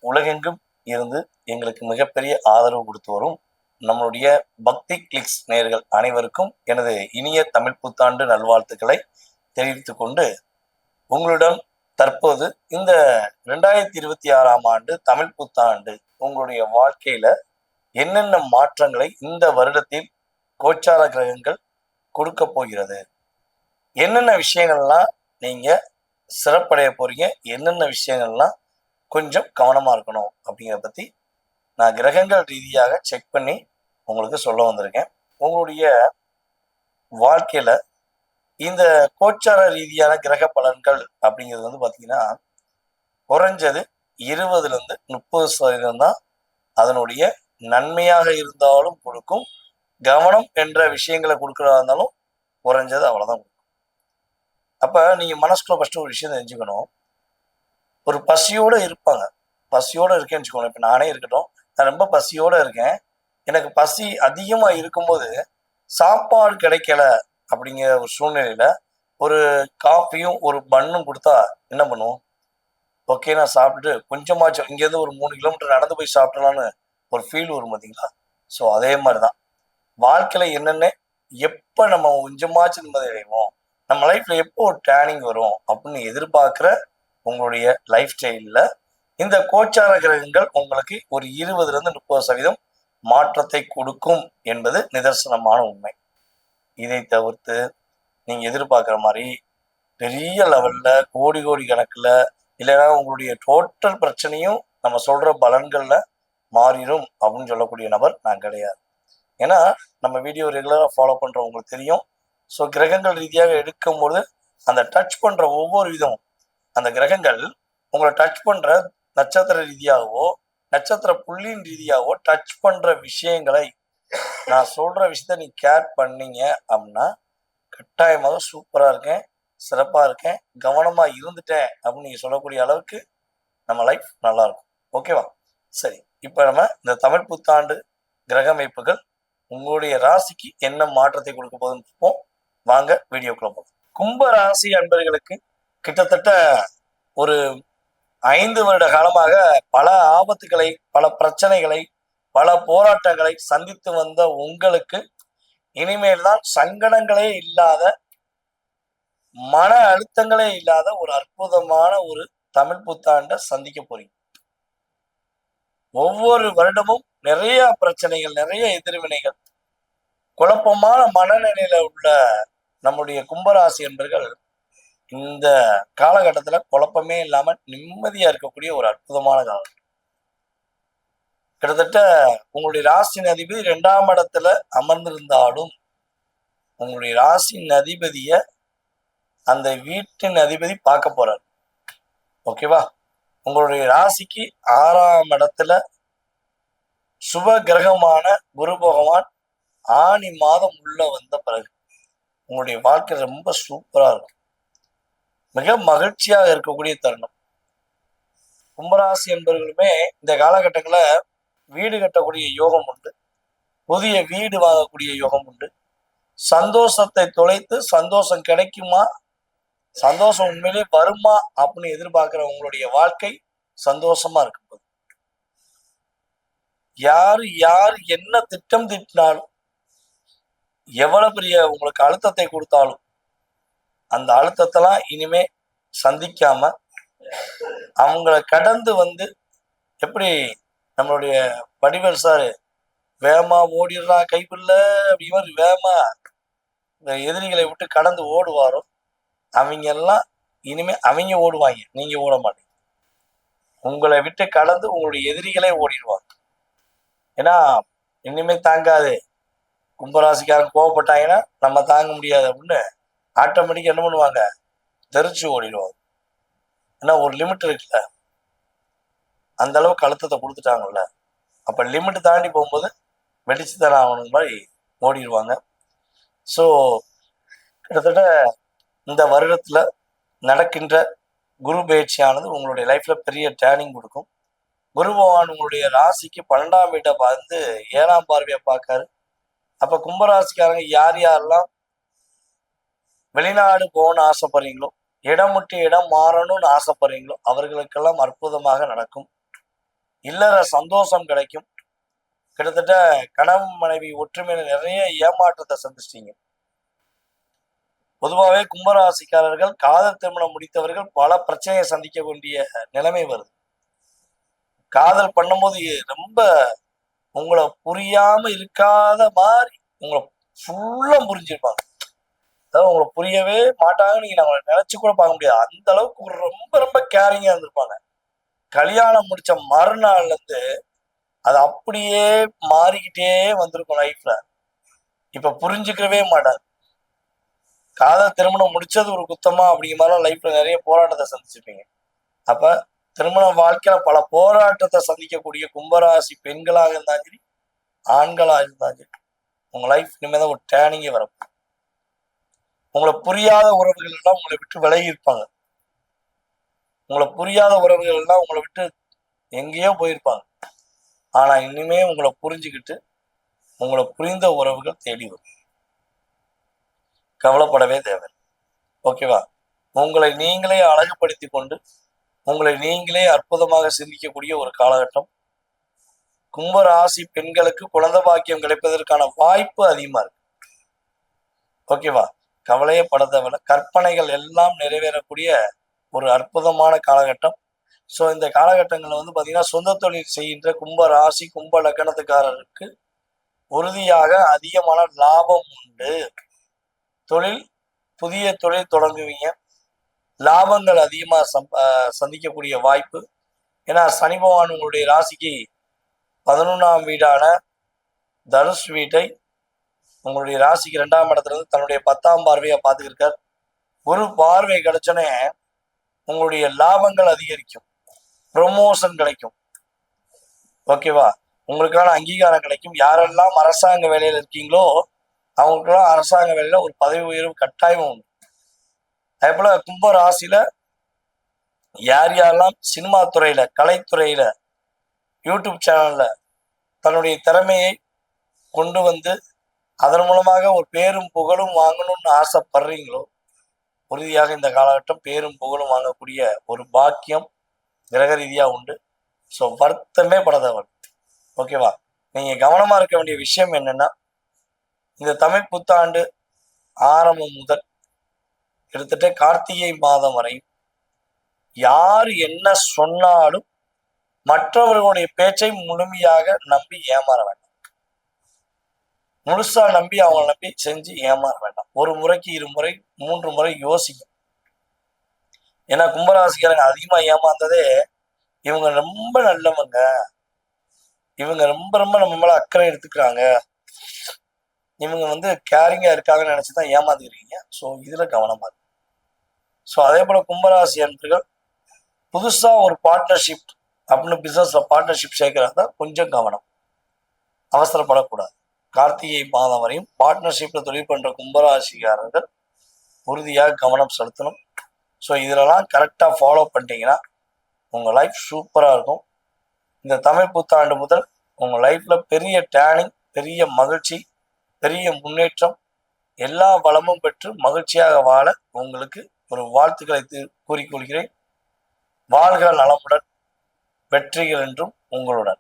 உலகெங்கும் இருந்து எங்களுக்கு மிகப்பெரிய ஆதரவு கொடுத்து வரும் நம்மளுடைய பக்தி கிளிக்ஸ் நேயர்கள் அனைவருக்கும் எனது இனிய தமிழ் புத்தாண்டு நல்வாழ்த்துக்களை தெரிவித்துக் கொண்டு உங்களிடம் தற்போது இந்த 2026ஆம் ஆண்டு தமிழ் புத்தாண்டு உங்களுடைய வாழ்க்கையில என்னென்ன மாற்றங்களை இந்த வருடத்தில் கோச்சார கிரகங்கள் கொடுக்க போகிறது, என்னென்ன விஷயங்கள்லாம் நீங்க சிறப்படைய போறீங்க, என்னென்ன விஷயங்கள்லாம் கொஞ்சம் கவனமா இருக்கணும் அப்படிங்கிறத பத்தி நான் கிரகங்கள் ரீதியாக செக் பண்ணி உங்களுக்கு சொல்ல வந்திருக்கேன். உங்களுடைய வாழ்க்கையில இந்த கோச்சார ரீதியான கிரக பலன்கள் அப்படிங்கிறது வந்து பார்த்தீங்கன்னா குறைஞ்சது 20-30% தான் அதனுடைய நன்மையாக இருந்தாலும் கொடுக்கும், கவனம் என்ற விஷயங்களை கொடுக்கறதா இருந்தாலும் குறைஞ்சது அவ்வளவுதான் கொடுக்கும். அப்ப நீங்க மனசுக்குள்ள ஃபர்ஸ்ட் ஒரு விஷயம் தெரிஞ்சுக்கணும். ஒரு பசியோட இருப்பாங்க. பசியோட இருக்கேன்னு வச்சுக்கோங்க. இப்ப நானே இருக்கட்டும், நான் ரொம்ப பசியோட இருக்கேன். எனக்கு பசி அதிகமா இருக்கும்போது சாப்பாடு கிடைக்கல அப்படிங்கிற ஒரு சூழ்நிலையில ஒரு காஃபியும் ஒரு பன்னும் கொடுத்தா என்ன பண்ணுவோம்? ஓகே, நான் சாப்பிட்டுட்டு கொஞ்சமாச்சும் இங்கேருந்து ஒரு 3 கிலோமீட்டர் நடந்து போய் சாப்பிடலான்னு ஒரு ஃபீல் வரும் பார்த்தீங்களா? ஸோ அதே மாதிரி தான் வாழ்க்கையில என்னென்ன எப்போ நம்ம கொஞ்சமாச்சும் நிம்மதி அடைவோம், நம்ம லைஃப்ல எப்போ ஒரு டேர்னிங் வரும் அப்படின்னு எதிர்பார்க்குற உங்களுடைய லைஃப் ஸ்டைலில் இந்த கோச்சார கிரகங்கள் உங்களுக்கு ஒரு 20-30% மாற்றத்தை கொடுக்கும் என்பது நிதர்சனமான உண்மை. இதை தவிர்த்து நீங்க எதிர்பார்க்குற மாதிரி பெரிய லெவல்ல கோடி கோடி கணக்குல இல்லைன்னா உங்களுடைய டோட்டல் பிரச்சனையும் நம்ம சொல்ற பலன்கள்ல மாறிடும் அப்படின்னு சொல்லக்கூடிய நபர் நான் கிடையாது. ஏன்னா நம்ம வீடியோ ரெகுலரா ஃபாலோ பண்றவங்களுக்கு தெரியும். ஸோ கிரகங்கள் ரீதியாக எடுக்கும்போது அந்த டச் பண்ற ஒவ்வொரு விதமும் அந்த கிரகங்கள் உங்களை டச் பண்ற நட்சத்திர ரீதியாகவோ நட்சத்திர புள்ளியின் ரீதியாகவோ டச் பண்ற விஷயங்களை நான் சொல்ற விஷயத்த நீ கேர் பண்ணீங்க அப்படின்னா கட்டாயமாக சூப்பரா இருக்கேன், சிறப்பா இருக்கேன், கவனமா இருந்துட்டேன் அப்படின்னு நீங்க சொல்லக்கூடிய அளவுக்கு நம்ம லைஃப் நல்லா இருக்கும். ஓகேவா? சரி, இப்ப நம்ம இந்த தமிழ் புத்தாண்டு கிரக அமைப்புகள் உங்களுடைய ராசிக்கு என்ன மாற்றத்தை கொடுக்க போகுதுன்னு பார்ப்போம். வாங்க வீடியோக்குள்ள போகும். கும்ப ராசி அன்பர்களுக்கு கிட்டத்தட்ட ஒரு 5 வருட காலமாக பல ஆபத்துகளை, பல பிரச்சனைகளை, பல போராட்டங்களை சந்தித்து வந்த உங்களுக்கு இனிமேல் தான் சங்கடங்களே இல்லாத, மன அழுத்தங்களே இல்லாத ஒரு அற்புதமான ஒரு தமிழ் புத்தாண்டை சந்திக்க போறீங்க. ஒவ்வொரு வருடமும் நிறைய பிரச்சனைகள், நிறைய எதிர்வினைகள், குழப்பமான மனநிலையில உள்ள நம்முடைய கும்பராசி என்பர்கள் இந்த காலகட்டத்துல குழப்பமே இல்லாம நிம்மதியா இருக்கக்கூடிய ஒரு அற்புதமான காலம். கிட்டத்தட்ட உங்களுடைய ராசியின் அதிபதி 2ஆம் இடத்துல அமர்ந்திருந்தாலும் உங்களுடைய ராசியின் அதிபதிய அந்த வீட்டின் அதிபதி பார்க்க போறார். ஓகேவா? உங்களுடைய ராசிக்கு 6ஆம் இடத்துல சுப கிரகமான குரு பகவான் ஆனி மாதம் உள்ள வந்த பிறகு உங்களுடைய வாழ்க்கை ரொம்ப சூப்பரா இருக்கும், மிக மகிழ்ச்சியாக இருக்கக்கூடிய தருணம். கும்பராசி என்பவர்களுமே இந்த காலகட்டங்கள வீடு கட்டக்கூடிய யோகம் உண்டு, புதிய வீடு வாங்கக்கூடிய யோகம் உண்டு, சந்தோஷத்தை தொலைத்து சந்தோஷம் கிடைக்குமா, சந்தோஷம் உண்மையிலே வருமா அப்படின்னு எதிர்பார்க்கிற உங்களுடைய வாழ்க்கை சந்தோஷமா இருக்கும்போது யாரு என்ன திட்டம் திட்டினாலும், எவ்வளவு பெரிய உங்களுக்கு அழுத்தத்தை கொடுத்தாலும் அந்த அழுத்தத்தெல்லாம் இனிமே சந்திக்காம அவங்கள கடந்து வந்து, எப்படி நம்மளுடைய வடிவேல் சாரு வேகமா ஓடிடுறா கைப்புள்ள அப்படி மாதிரி வேகமா இந்த எதிரிகளை விட்டு கடந்து ஓடுவாரோ அவங்க எல்லாம் இனிமே அவங்க ஓடுவாங்க, நீங்க ஓட மாட்டீங்க. உங்களை விட்டு கடந்து உங்களுடைய எதிரிகளே ஓடிடுவாங்க. ஏன்னா இனிமே தாங்காது, கும்பராசிக்காரன் கோவப்பட்டாங்கன்னா நம்ம தாங்க முடியாது அப்படின்னு ஆட்டோமேட்டிக்கா என்ன பண்ணுவாங்க, தெரிச்சு ஓடிடுவாங்க. ஏன்னா ஒரு லிமிட் இருக்குல்ல, அந்த அளவுக்கு அழுத்தத்தை கொடுத்துட்டாங்கல்ல, அப்ப லிமிட் தாண்டி போகும்போது வெடிச்சு தானே ஆகணும் மாதிரி ஓடிடுவாங்க. ஸோ கிட்டத்தட்ட இந்த வருடத்துல நடக்கின்ற குரு பயிற்சியானது உங்களுடைய லைஃப்ல பெரிய டேர்னிங் கொடுக்கும். குரு பகவான் உங்களுடைய ராசிக்கு 12ஆம் வீட்டை பார்த்து 7ஆம் பார்வையை பார்க்காரு. அப்ப கும்பராசிக்காரங்க யார் யாரெல்லாம் வெளிநாடு போகணும்னு ஆசைப்படுறீங்களோ, இடம் விட்டு இடம் மாறணும்னு ஆசைப்படுறீங்களோ அவர்களுக்கெல்லாம் அற்புதமாக நடக்கும். இல்லற சந்தோஷம் கிடைக்கும். கிட்டத்தட்ட கணவன் மனைவி ஒற்றுமையில நிறைய ஏமாற்றத்தை சந்திச்சிட்டீங்க. பொதுவாகவே கும்பராசிக்காரர்கள் காதல் திருமணம் முடித்தவர்கள் பல பிரச்சனையை சந்திக்க வேண்டிய நிலைமை வருது. காதல் பண்ணும்போது ரொம்ப உங்களை புரியாம இருக்காத மாதிரி உங்களை ஃபுல்லா புரிஞ்சிருப்பாங்க. அதாவது உங்களை புரியவே மாட்டாங்க, நீங்க நம்மளை நினைச்சு கூட பார்க்க முடியாது. அந்த அளவுக்கு ரொம்ப ரொம்ப கேரிங்கா இருந்திருப்பாங்க. கல்யாணம் முடிச்ச மறுநாள்ல இருந்து அது அப்படியே மாறிக்கிட்டே வந்திருக்கும் லைஃப்ல. இப்ப புரிஞ்சுக்கவே மாட்டாங்க. காதல் திருமணம் முடிச்சது ஒரு குத்தமா அப்படிங்கிற மாதிரிலாம் லைஃப்ல நிறைய போராட்டத்தை சந்திச்சிருப்பீங்க. அப்ப திருமண வாழ்க்கையில பல போராட்டத்தை சந்திக்கக்கூடிய கும்பராசி பெண்களாக இருந்தாலும் சரி, ஆண்களாக இருந்தாலும் சரி, உங்க லைஃப் இனிமேதான் ஒரு டேர்னிங்கே வரும். உங்களை புரியாத உறவுகள் எல்லாம் உங்களை விட்டு விலகி இருப்பாங்க. உங்களை புரியாத உறவுகள் எல்லாம் உங்களை விட்டு எங்கேயோ போயிருப்பாங்க. ஆனா இனிமே உங்களை புரிஞ்சுக்கிட்டு உங்களை புரிந்த உறவுகள் தேடி வரும். கவலைப்படவே தேவை. ஓகேவா? உங்களை நீங்களே அழகுபடுத்தி கொண்டு உங்களை நீங்களே அற்புதமாக சிந்திக்கக்கூடிய ஒரு காலகட்டம். கும்பராசி பெண்களுக்கு குழந்தை பாக்கியம் கிடைப்பதற்கான வாய்ப்பு அதிகமா இருக்கு. ஓகேவா? கவலையே பட தேவையில்ல. கற்பனைகள் எல்லாம் நிறைவேறக்கூடிய ஒரு அற்புதமான காலகட்டம். ஸோ இந்த காலகட்டங்களில் வந்து பார்த்தீங்கன்னா, சொந்த தொழில் செய்கின்ற கும்ப ராசி கும்ப லக்கணத்துக்காரருக்கு உறுதியாக அதிகமான லாபம் உண்டு. தொழில் புதிய தொழில் தொடங்குவீங்க. லாபங்கள் அதிகமாக சந்திக்கக்கூடிய வாய்ப்பு. ஏன்னா சனி பகவான் உங்களுடைய ராசிக்கு 11ஆம் வீடான தனுஷ் வீட்டை உங்களுடைய ராசிக்கு 2ஆம் இடத்துல இருந்து தன்னுடைய 10ஆம் பார்வையை பார்த்துக்கிருக்கார். ஒரு பார்வை கிடைச்சோன்னே உங்களுடைய லாபங்கள் அதிகரிக்கும், ப்ரொமோஷன் கிடைக்கும். ஓகேவா? உங்களுக்கான அங்கீகாரம் கிடைக்கும். யாரெல்லாம் அரசாங்க வேலையில இருக்கீங்களோ அவங்களுக்கெல்லாம் அரசாங்க வேலையில ஒரு பதவி உயர்வு கட்டாயம் உண்டு. அதே போல கும்ப ராசியில யார் யாரெல்லாம் சினிமா துறையில, கலைத்துறையில, யூடியூப் சேனல்ல தன்னுடைய திறமையை கொண்டு வந்து அதன் மூலமாக ஒரு பேரும் புகழும் வாங்கணும்னு ஆசைப்படுறீங்களோ, உறுதியாக இந்த காலகட்டம் பேரும் புகழும் வாங்கக்கூடிய ஒரு பாக்கியம் கிரக ரீதியா உண்டு. ஸோ வருத்தமே படாதவர். ஓகேவா? நீங்க கவனமா இருக்க வேண்டிய விஷயம் என்னன்னா, இந்த தமிழ் புத்தாண்டு ஆரம்பம் முதல் கிட்டத்தட்ட கார்த்திகை மாதம் வரை யார் என்ன சொன்னாலும் மற்றவர்களுடைய பேச்சை முழுமையாக நம்பி ஏமாற வேண்டாம். முழுசா நம்பி அவங்களை நம்பி செஞ்சு ஏமாற வேண்டாம். ஒரு முறைக்கு 2 முறை 3 முறை யோசிக்கும். ஏன்னா கும்பராசிக்காரங்க அதிகமா ஏமாந்ததே இவங்க ரொம்ப நல்லவங்க, இவங்க ரொம்ப ரொம்ப நம்ம மேல அக்கறை எடுத்துக்கிறாங்க, இவங்க வந்து கேரிங்கா இருக்காங்கன்னு நினைச்சுதான் ஏமாந்துக்கிறீங்க. ஸோ இதுல கவனமா இருக்கு. ஸோ அதே போல கும்பராசி அன்பர்கள் புதுசா ஒரு பார்ட்னர்ஷிப் அப்படின்னு பிசினஸ்ல பார்ட்னர்ஷிப் சேர்க்கிறாங்க, கொஞ்சம் கவனம், அவசரப்படக்கூடாது. கார்த்திகை மாதம் வரையும் பார்ட்னர்ஷிப்ல தொழில் பண்ற கும்பராசிக்காரர்கள் உறுதியாக கவனம் செலுத்தணும். ஸோ இதுலலாம் கரெக்டா ஃபாலோ பண்ணிட்டீங்கன்னா உங்க லைஃப் சூப்பரா இருக்கும். இந்த தமிழ் புத்தாண்டு முதல் உங்க லைஃப்ல பெரிய டேர்னிங், பெரிய மகிழ்ச்சி, பெரிய முன்னேற்றம், எல்லா பலமும் பெற்று மகிழ்ச்சியாக வாழ உங்களுக்கு ஒரு வாழ்த்துக்களை கூறிக்கொள்கிறேன். வாழ்க நலமுடன், வெற்றிகள் என்றும் உங்களுடன்.